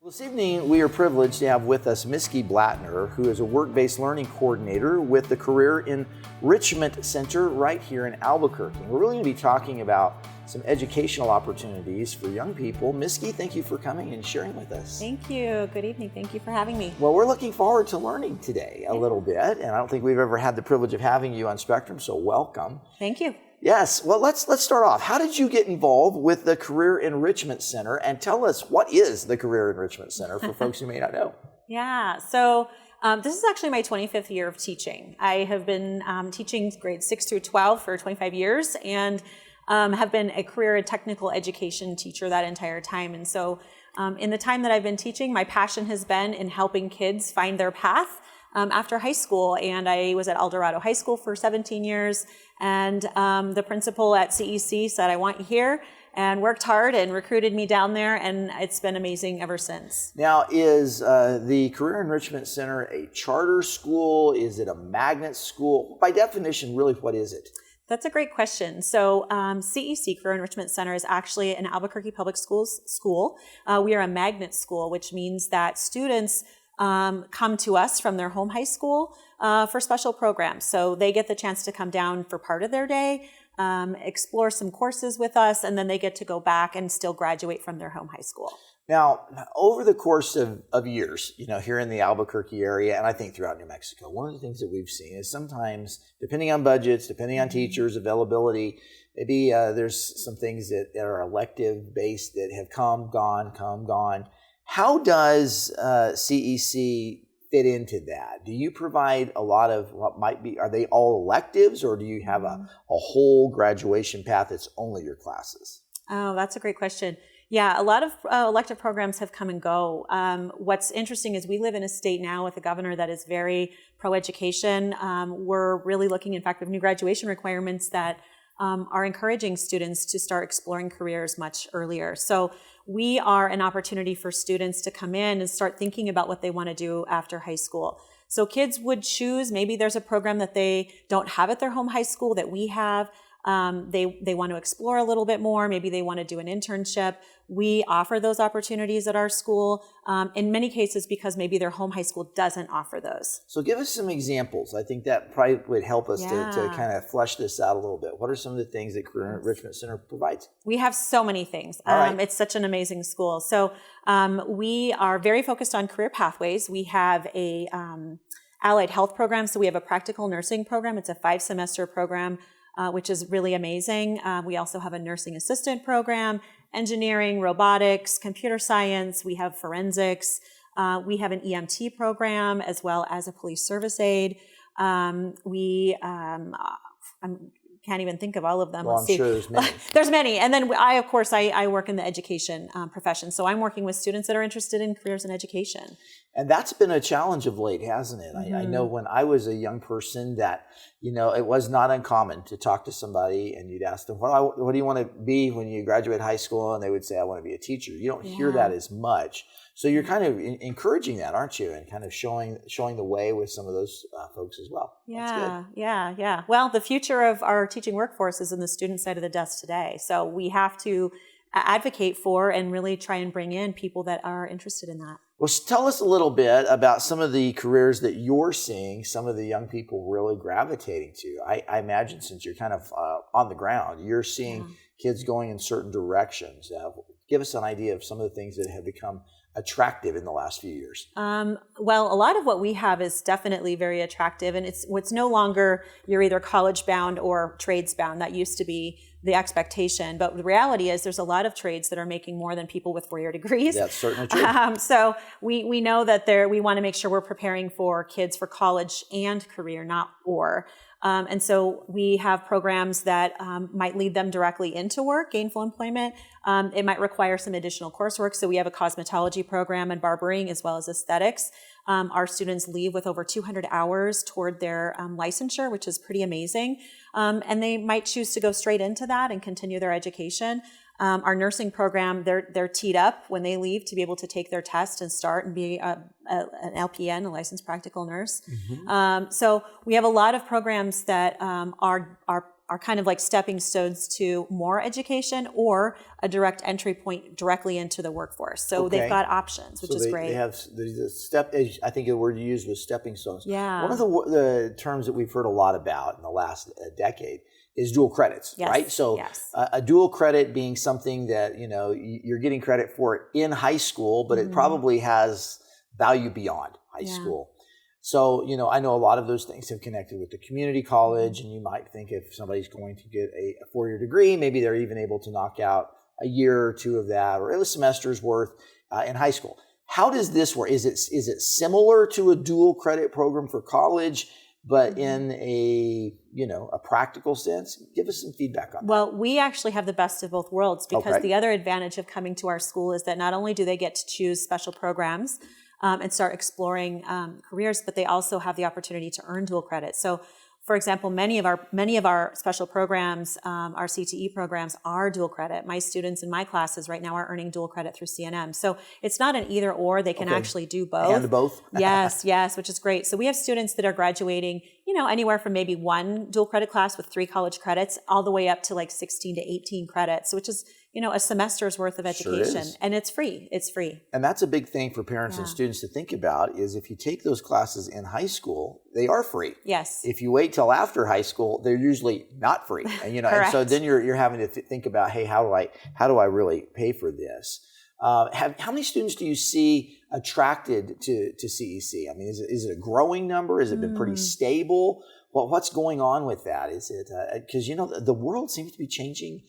This evening, we are privileged to have with us Miskee Blatner, who is a work-based learning coordinator with the Career Enrichment Center right here in Albuquerque. We're really going to be talking about some educational opportunities for young people. Miskee, thank you for coming and sharing with us. Thank you. Good evening. Thank you for having me. Well, we're looking forward to learning today a little bit, and I don't think we've ever had the privilege of having you on Spectrum, so welcome. Thank you. Yes, well, let's start off. How did you get involved with the Career Enrichment Center? And tell us, what is the Career Enrichment Center for folks who may not know? Yeah, so this is actually my 25th year of teaching. I have been teaching grades 6 through 12 for 25 years and have been a career and technical education teacher that entire time. And so in the time that I've been teaching, my passion has been in helping kids find their path after high school. And I was at El Dorado High School for 17 years. And the principal at CEC said, I want you here, and worked hard and recruited me down there. And it's been amazing ever since. Now, is the Career Enrichment Center a charter school? Is it a magnet school? By definition, really, what is it? That's a great question. So CEC, Career Enrichment Center, is actually an Albuquerque Public Schools school. We are a magnet school, which means that students come to us from their home high school for special programs. So they get the chance to come down for part of their day, explore some courses with us, and then they get to go back and still graduate from their home high school. Now, over the course of years, here in the Albuquerque area, and I think throughout New Mexico, one of the things that we've seen is sometimes, depending on budgets, depending on teachers, availability, maybe there's some things that are elective-based that have come, gone. How does CEC fit into that? Do you provide a lot of what might be, are they all electives, or do you have a whole graduation path that's only your classes? Oh, that's a great question. Yeah, a lot of elective programs have come and go. What's interesting is we live in a state now with a governor that is very pro-education. We're really looking, in fact, with new graduation requirements that are encouraging students to start exploring careers much earlier. So we are an opportunity for students to come in and start thinking about what they want to do after high school. So kids would choose, maybe there's a program that they don't have at their home high school that we have. They want to explore a little bit more. Maybe they want to do an internship. We offer those opportunities at our school, in many cases because maybe their home high school doesn't offer those. So give us some examples. I think that probably would help us to kind of flesh this out a little bit. What are some of the things that Career Enrichment Center provides? We have so many things. It's such an amazing school. So we are very focused on career pathways. We have a allied health program. So we have a practical nursing program. It's a 5-semester program, which is really amazing. We also have a nursing assistant program, engineering, robotics, computer science. We have forensics. We have an EMT program as well as a police service aide. I can't even think of all of them. Well, I'm sure there's many. There's many. And then I work in the education profession. So I'm working with students that are interested in careers in education. And that's been a challenge of late, hasn't it? I know when I was a young person that, it was not uncommon to talk to somebody and you'd ask them, what do you want to be when you graduate high school? And they would say, I want to be a teacher. You don't hear that as much. So you're kind of encouraging that, aren't you? And kind of showing the way with some of those folks as well. Yeah. Well, the future of our teaching workforce is in the student side of the desk today. So we have to advocate for and really try and bring in people that are interested in that. Well, tell us a little bit about some of the careers that you're seeing some of the young people really gravitating to. I imagine since you're kind of on the ground, you're seeing kids going in certain directions. Give us an idea of some of the things that have become attractive in the last few years. Well, a lot of what we have is definitely very attractive, and it's no longer you're either college bound or trades bound. That used to be the expectation, but the reality is there's a lot of trades that are making more than people with 4-year degrees. That's certainly true. So we know that we want to make sure we're preparing for kids for college and career, not or. And so we have programs that might lead them directly into work, gainful employment. It might require some additional coursework. So we have a cosmetology program and barbering as well as aesthetics. Our students leave with over 200 hours toward their licensure, which is pretty amazing. And they might choose to go straight into that and continue their education. Our nursing program, they're teed up when they leave to be able to take their test and start and be an LPN, a licensed practical nurse. So we have a lot of programs that are kind of like stepping stones to more education or a direct entry point directly into the workforce. So they've got options, which is great. They have the step. I think the word you used was stepping stones. Yeah. One of the terms that we've heard a lot about in the last decade is dual credits, right? So a dual credit being something that, you know, you're getting credit for it in high school, but it probably has value beyond high school. So, you know, I know a lot of those things have connected with the community college, and you might think if somebody's going to get a 4-year degree, maybe they're even able to knock out a year or two of that, or a semester's worth in high school. How does this work? Is it similar to a dual credit program for college, but in a practical sense? Give us some feedback on that. Well, we actually have the best of both worlds, because the other advantage of coming to our school is that not only do they get to choose special programs and start exploring careers, but they also have the opportunity to earn dual credit. So, for example, many of our special programs, our CTE programs, are dual credit. My students in my classes right now are earning dual credit through CNM. So it's not an either or; they can actually do both. And both. yes, which is great. So we have students that are graduating, anywhere from maybe 1 dual credit class with 3 college credits, all the way up to like 16 to 18 credits, which is a semester's worth of education, and it's free. It's free. And that's a big thing for parents and students to think about, is if you take those classes in high school, they are free. Yes. If you wait till after high school, they're usually not free. And, and so then you're having to think about, hey, how do I really pay for this? How many students do you see attracted to CEC? I mean, is it a growing number? Has it been pretty stable? Well, what's going on with that? Is it because the world seems to be changing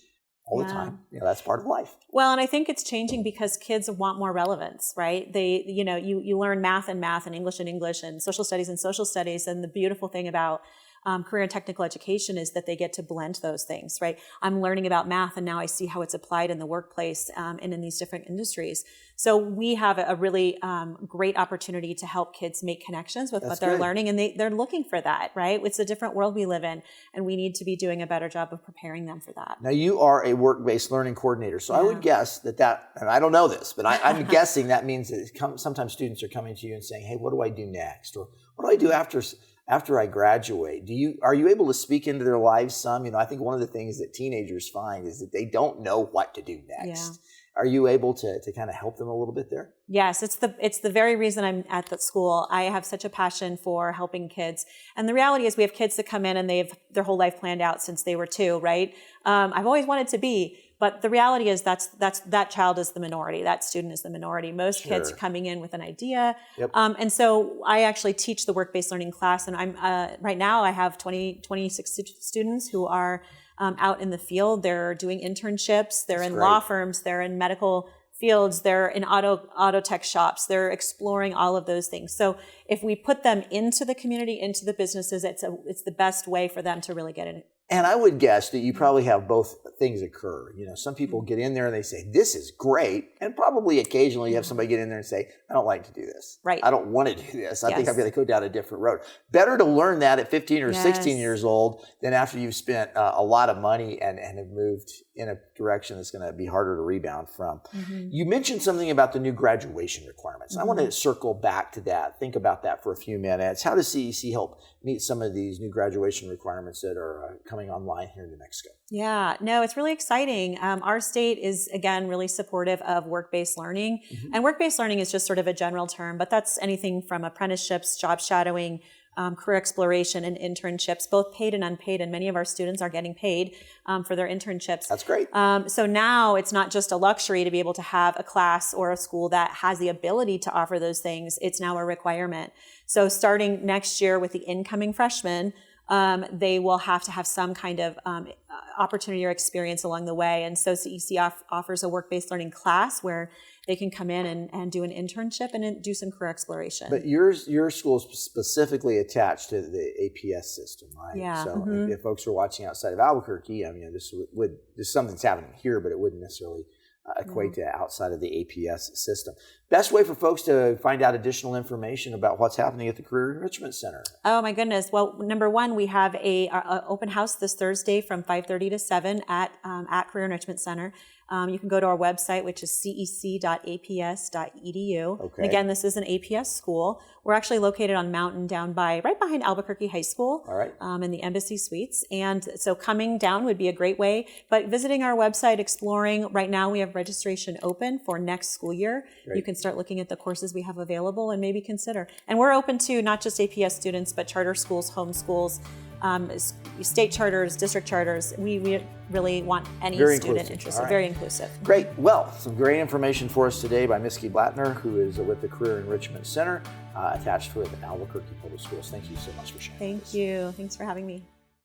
all the time. That's part of life. Well, and I think it's changing because kids want more relevance, right? They, you learn math and English and social studies and social studies. And the beautiful thing about career and technical education is that they get to blend those things, right? I'm learning about math, and now I see how it's applied in the workplace and in these different industries. So we have a really great opportunity to help kids make connections with what they're learning, and they're looking for that, right? It's a different world we live in, and we need to be doing a better job of preparing them for that. Now, you are a work-based learning coordinator, so I would guess that, and I don't know this, but I'm guessing that means that sometimes students are coming to you and saying, hey, what do I do next? Or what do I do after I graduate? Are you able to speak into their lives some? I think one of the things that teenagers find is that they don't know what to do next. Yeah. Are you able to kind of help them a little bit there? Yes, it's the very reason I'm at the school. I have such a passion for helping kids. And the reality is we have kids that come in and they have their whole life planned out since they were 2, right? I've always wanted to be, but the reality is that child is the minority. That student is the minority. Most kids are coming in with an idea. Yep. And so I actually teach the work-based learning class, and I'm right now I have 26 students who are out in the field. They're doing internships. They're in law firms. They're in medical fields. They're in auto tech shops. They're exploring all of those things. So if we put them into the community, into the businesses, it's the best way for them to really get in. And I would guess that you probably have both things occur. Some people get in there and they say, this is great. And probably occasionally you have somebody get in there and say, I don't like to do this. Right. I don't want to do this. I think I'm going to go down a different road. Better to learn that at 15 or 16 years old than after you've spent a lot of money and have moved in a direction that's going to be harder to rebound from. Mm-hmm. You mentioned something about the new graduation requirements. Mm-hmm. I want to circle back to that. Think about that for a few minutes. How does CEC help meet some of these new graduation requirements that are coming online here in New Mexico? Yeah, no, it's really exciting. Our state is, again, really supportive of work-based learning. Mm-hmm. And work-based learning is just sort of a general term, but that's anything from apprenticeships, job shadowing, career exploration, and internships, both paid and unpaid. And many of our students are getting paid for their internships. That's great. So now it's not just a luxury to be able to have a class or a school that has the ability to offer those things. It's now a requirement. So starting next year with the incoming freshmen, they will have to have some kind of opportunity or experience along the way. And so CEC offers a work-based learning class where they can come in and do an internship and do some career exploration. But your school is specifically attached to the APS system, right? Yeah. So if folks are watching outside of Albuquerque, I mean, this something's happening here, but it wouldn't necessarily equate to outside of the APS system. Best way for folks to find out additional information about what's happening at the Career Enrichment Center? Oh my goodness. Well, number one, we have a open house this Thursday from 5:30 to 7 at Career Enrichment Center. You can go to our website, which is cec.aps.edu. Okay. And again, this is an APS school. We're actually located on Mountain down right behind Albuquerque High School. All right. In the Embassy Suites. And so coming down would be a great way, but visiting our website, exploring, right now we have registration open for next school year. Great. You can start looking at the courses we have available and maybe consider. And we're open to not just APS students, but charter schools, home schools, state charters, district charters. We really want any student interested. Right. Very inclusive. Great. Well, some great information for us today by Miskee Blatner, who is with the Career Enrichment Center attached with Albuquerque Public Schools. Thank you so much for sharing. Thank you. Thanks for having me.